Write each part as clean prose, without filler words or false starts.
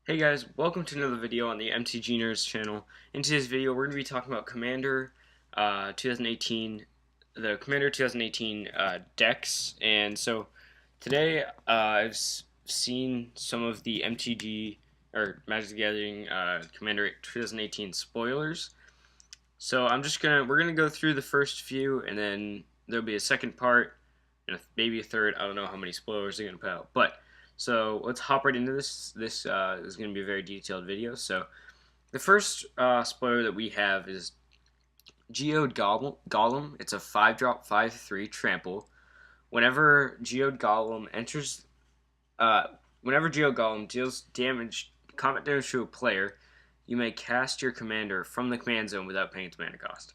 Hey guys, welcome to another video on the MTG Nerds channel. In today's video, we're going to be talking about Commander 2018, the Commander 2018 decks. And so today I've seen some of the MTG or Magic the Gathering Commander 2018 spoilers. So we're gonna go through the first few, and then there'll be a second part and maybe a third. I don't know how many spoilers they're gonna put out, but so let's hop right into this. This is going to be a very detailed video. So the first spoiler that we have is Geode Golem. It's a 5-drop, 5/3 trample. Whenever Geode Golem enters, uh, whenever Geode Golem deals combat damage to a player, you may cast your commander from the command zone without paying its mana cost.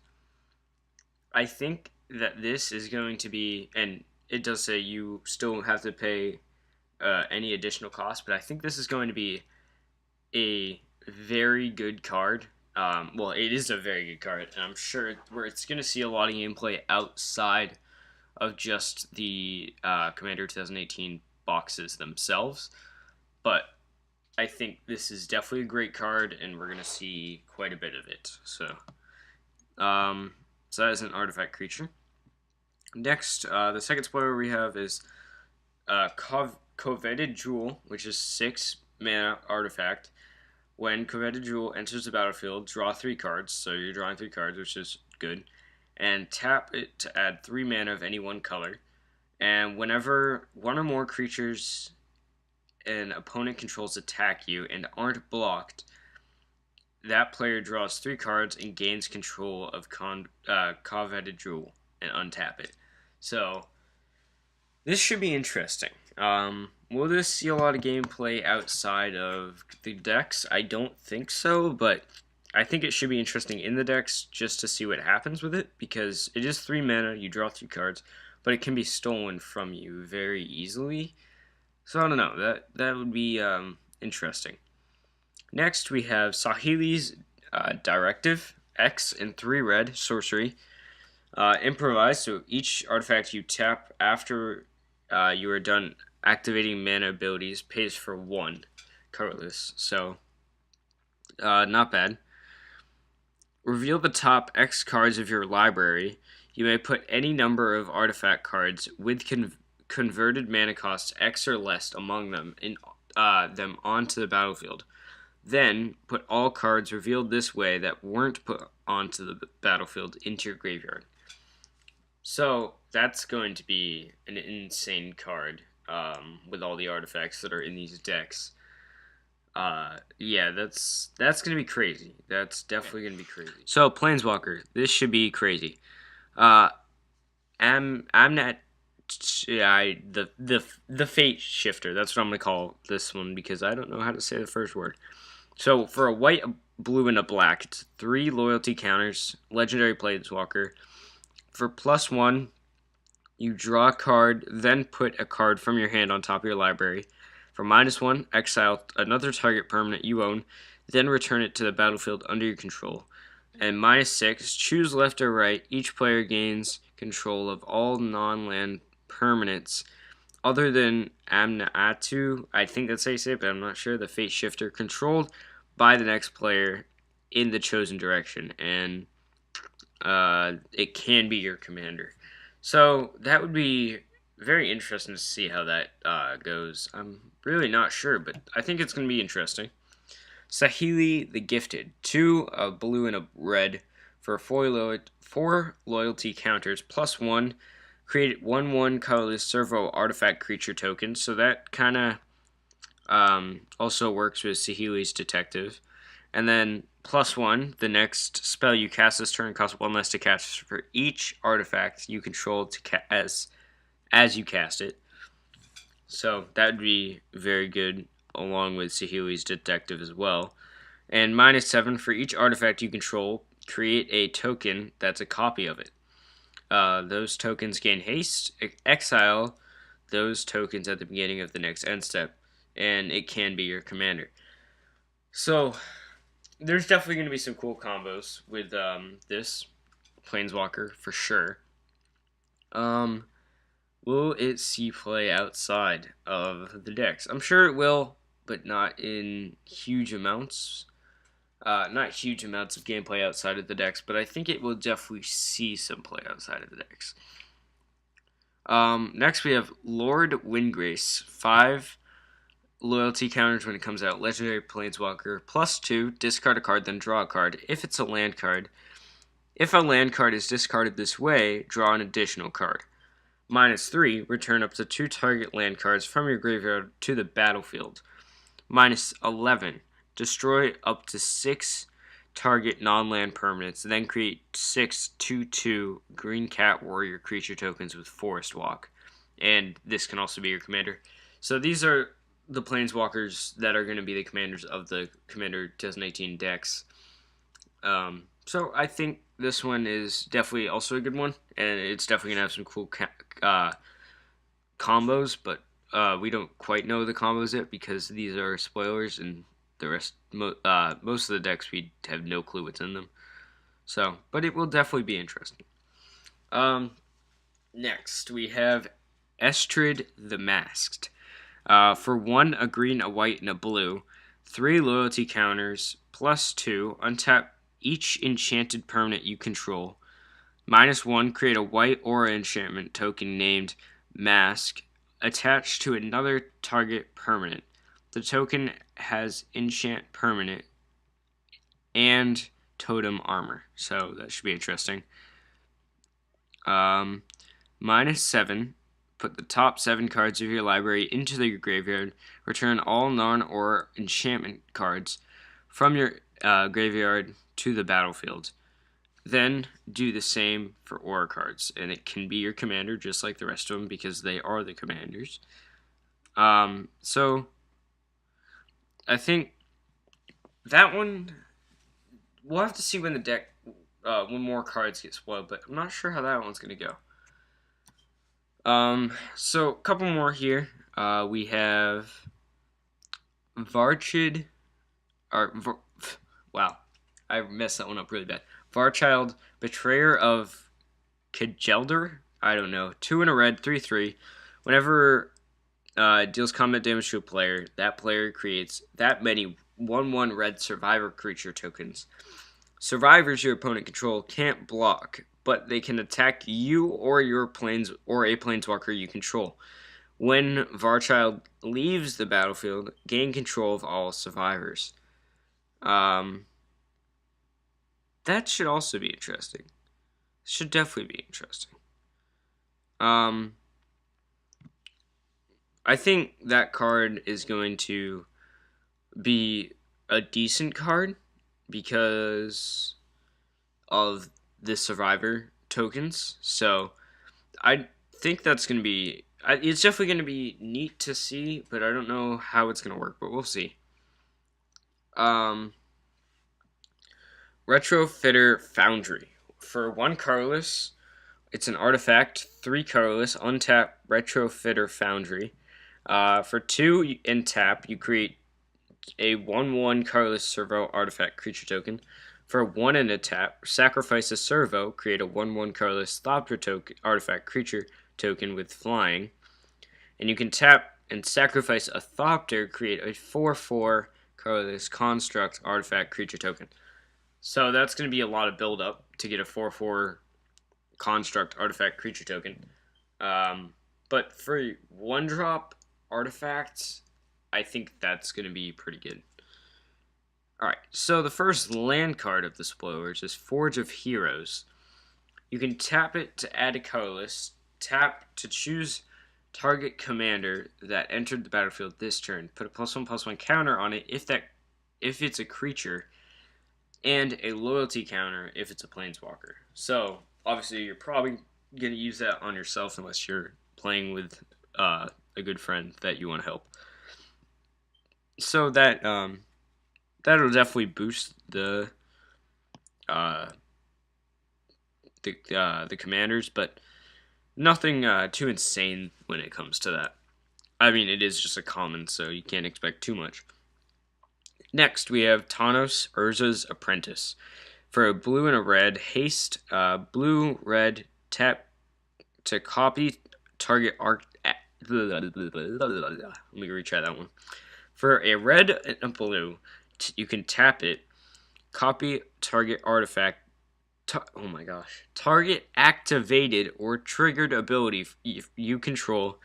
I think that this is going to be, and it does say you still have to pay any additional cost, but I think this is going to be a very good card. Well, it is a very good card, and I'm sure it's going to see a lot of gameplay outside of just the Commander 2018 boxes themselves. But I think this is definitely a great card, and we're going to see quite a bit of it. So that is an artifact creature. Next, the second spoiler we have is Coveted Jewel, which is 6 mana artifact. When Coveted Jewel enters the battlefield, draw 3 cards, so you're drawing 3 cards, which is good, and tap it to add 3 mana of any one color. And whenever one or more creatures an opponent controls attack you and aren't blocked, that player draws 3 cards and gains control of Coveted Jewel and untap it. So this should be interesting. Will this see a lot of gameplay outside of the decks? I don't think so, but I think it should be interesting in the decks just to see what happens with it, because it is 3 mana, you draw 3 cards, but it can be stolen from you very easily. So I don't know, that would be interesting. Next we have Saheeli's Directive, X and 3 red, sorcery. Improvise, so each artifact you tap after you are done activating mana abilities pays for 1 colorless, so not bad. Reveal the top X cards of your library. You may put any number of artifact cards with converted mana costs X or less among them onto the battlefield. Then put all cards revealed this way that weren't put onto the battlefield into your graveyard. So that's going to be an insane card with all the artifacts that are in these decks. Yeah, that's going to be crazy. That's definitely going to be crazy. So Planeswalker, this should be crazy. I'm not. Yeah, the Fate Shifter. That's what I'm gonna call this one because I don't know how to say the first word. So for a white, a blue, and a black, it's 3 loyalty counters. Legendary Planeswalker. For +1, you draw a card, then put a card from your hand on top of your library. For -1, exile another target permanent you own, then return it to the battlefield under your control. And -6, choose left or right. Each player gains control of all non-land permanents other than Amnaatu. I think that's how you say it, but I'm not sure. The Fate Shifter controlled by the next player in the chosen direction, and it can be your commander. So that would be very interesting to see how that goes. I'm really not sure, but I think it's going to be interesting. Saheeli the Gifted, 2 a blue and a red for 4 loyalty counters +1. Create 1/1 colorless servo artifact creature token. So that kind of also works with Saheeli's Detective. And then +1, the next spell you cast this turn costs 1 less to cast for each artifact you control as you cast it. So that would be very good, along with Saheeli's Detective as well. And -7, for each artifact you control, create a token that's a copy of it. Those tokens gain haste. Exile those tokens at the beginning of the next end step, and it can be your commander. So there's definitely going to be some cool combos with this Planeswalker for sure. Will it see play outside of the decks? I'm sure it will, but not in huge amounts. Not huge amounts of gameplay outside of the decks, but I think it will definitely see some play outside of the decks. Next we have Lord Windgrace. 5 loyalty counters when it comes out. Legendary Planeswalker. +2, discard a card, then draw a card. If it's a land card. If a land card is discarded this way, draw an additional card. -3, return up to 2 target land cards from your graveyard to the battlefield. -11, destroy up to 6 target non-land permanents, then create 6 2/2 Green Cat Warrior creature tokens with Forest Walk. And this can also be your commander. So these are the planeswalkers that are going to be the commanders of the Commander 2018 decks. So I think this one is definitely also a good one, and it's definitely going to have some cool combos, but we don't quite know the combos yet because these are spoilers, and the rest, most of the decks, we have no clue what's in them. So, but it will definitely be interesting. Next, we have Estrid the Masked. For 1, a green, a white, and a blue, 3 loyalty counters, +2, untap each enchanted permanent you control. -1, create a white aura enchantment token named Mask, attached to another target permanent. The token has enchant permanent and totem armor, so that should be interesting. -7, put the top 7 cards of your library into your graveyard. Return all non-aura enchantment cards from your graveyard to the battlefield. Then do the same for aura cards, and it can be your commander just like the rest of them because they are the commanders. So I think that one, we'll have to see when the deck, when more cards get spoiled, but I'm not sure how that one's going to go. So a couple more here. We have Varchid, wow, I messed that one up really bad. Varchild, Betrayer of Kjeldr, I don't know, 2 in a red, 3/3. Whenever deals combat damage to a player, that player creates that many 1/1 red survivor creature tokens. Survivors your opponent control can't block, but they can attack you or your planes or a planeswalker you control. When Varchild leaves the battlefield, gain control of all survivors. That should also be interesting. Should definitely be interesting. I think that card is going to be a decent card because of the survivor tokens. So I think that's going to be, it's definitely going to be neat to see, but I don't know how it's going to work, but we'll see. Retrofitter Foundry. For 1 colorless, it's an artifact, 3 colorless, untap Retrofitter Foundry. For 2 in tap, you create a 1/1 colorless servo artifact creature token. For 1 in a tap, sacrifice a servo, create a 1/1 colorless Thopter artifact creature token with flying. And you can tap and sacrifice a Thopter, create a 4/4 colorless construct artifact creature token. So that's going to be a lot of build up to get a 4/4 construct artifact creature token. But for 1-drop artifacts, I think that's going to be pretty good. Alright, so the first land card of the spoilers is Forge of Heroes. You can tap it to add a colorless, tap to choose target commander that entered the battlefield this turn. Put a +1/+1 counter on it if it's a creature, and a loyalty counter if it's a planeswalker. So obviously you're probably going to use that on yourself unless you're playing with a good friend that you want to help. So that that'll definitely boost the commanders, but nothing too insane when it comes to that. I mean, it is just a common, so you can't expect too much. Next, we have Tawnos, Urza's Apprentice. For a blue and a red, haste, blue, red, tap to copy target arc. Let me retry that one. For a red and a blue, you can tap it, copy target artifact. Oh my gosh. Target activated or triggered ability you control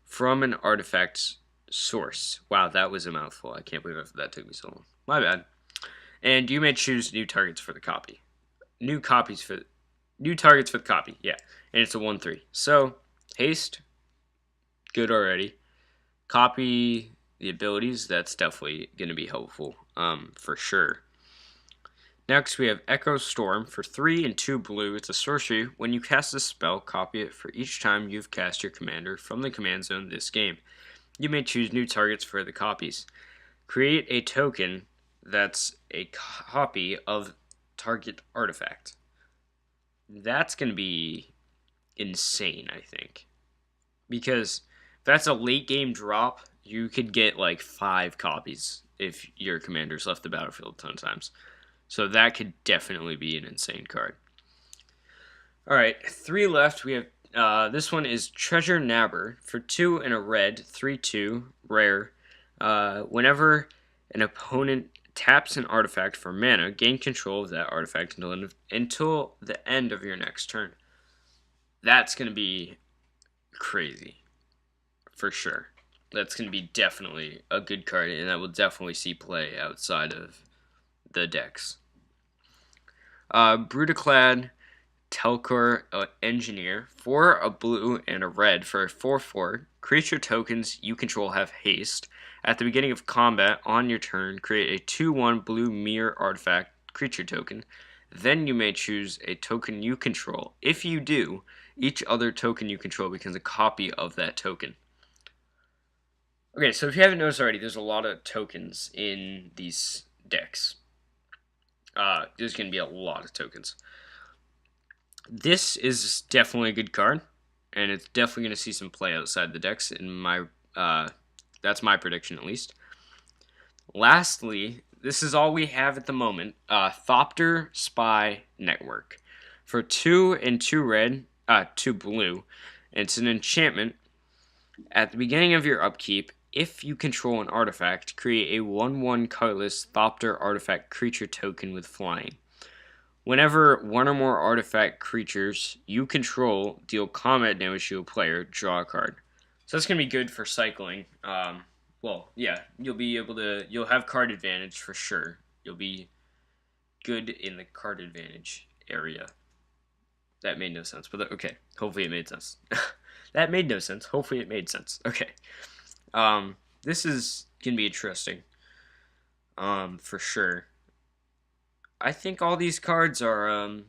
from an artifact's source. Wow, that was a mouthful. I can't believe that took me so long. My bad. And you may choose new targets for the copy. New targets for the copy. Yeah, and it's a 1/3. So haste, good already. Copy the abilities. That's definitely going to be helpful, for sure. Next, we have Echo Storm for 3 and 2 blue. It's a sorcery. When you cast a spell, copy it for each time you've cast your commander from the command zone this game. You may choose new targets for the copies. Create a token that's a copy of target artifact. That's going to be insane, I think. Because if that's a late game drop, you could get like 5 copies if your commander's left the battlefield a ton of times. So that could definitely be an insane card. Alright, 3 left. We have this one is Treasure Nabber for 2 and a red, 3/2, rare. Whenever an opponent taps an artifact for mana, gain control of that artifact until the end of your next turn. That's going to be crazy, for sure. That's going to be definitely a good card, and that will definitely see play outside of the decks. Brutaclad Telkor Engineer for a blue and a red for a 4/4. Creature tokens you control have haste. At the beginning of combat on your turn, create a 2/1 blue mirror artifact creature token. Then you may choose a token you control. If you do, each other token you control becomes a copy of that token. Okay, so if you haven't noticed already, there's a lot of tokens in these decks. There's going to be a lot of tokens. This is definitely a good card, and it's definitely going to see some play outside the decks. That's my prediction, at least. Lastly, this is all we have at the moment. Thopter Spy Network for 2 and 2 red, 2 blue. It's an enchantment. At the beginning of your upkeep, if you control an artifact, create a 1/1 colorless Thopter artifact creature token with flying. Whenever one or more artifact creatures you control deal combat damage to a player, draw a card. So that's going to be good for cycling. Well, yeah, you'll have card advantage for sure. You'll be good in the card advantage area. That made no sense, but okay. Hopefully it made sense. That made no sense. Hopefully it made sense. Okay. This is going to be interesting. For sure. I think all these cards are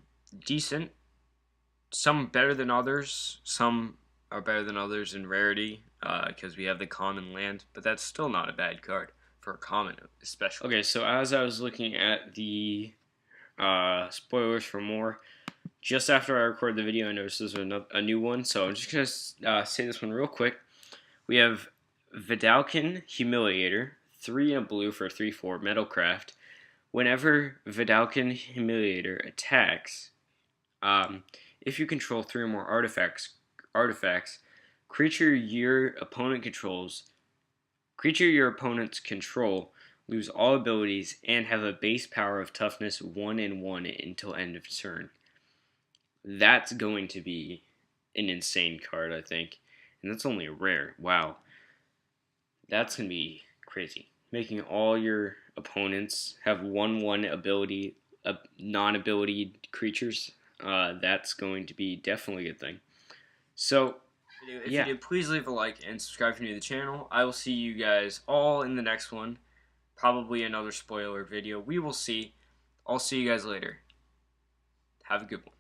decent. Some better than others. Some are better than others in rarity because we have the common land, but that's still not a bad card for a common, especially. Okay, so as I was looking at the spoilers for more, just after I recorded the video, I noticed there's a new one, so I'm just going to say this one real quick. We have Vedalken Humiliator, 3 and a blue for a 3/4 Metalcraft. Whenever Vedalken Humiliator attacks, if you control 3 or more artifacts, creature your opponents control lose all abilities and have a base power of toughness 1 and 1 until end of turn. That's going to be an insane card, I think. And that's only a rare. Wow. That's going to be crazy. Making all your opponents have 1/1 ability, non-ability creatures. That's going to be definitely a good thing. So, if you did, please leave a like and subscribe if you're new to the channel. I will see you guys all in the next one. Probably another spoiler video. We will see. I'll see you guys later. Have a good one.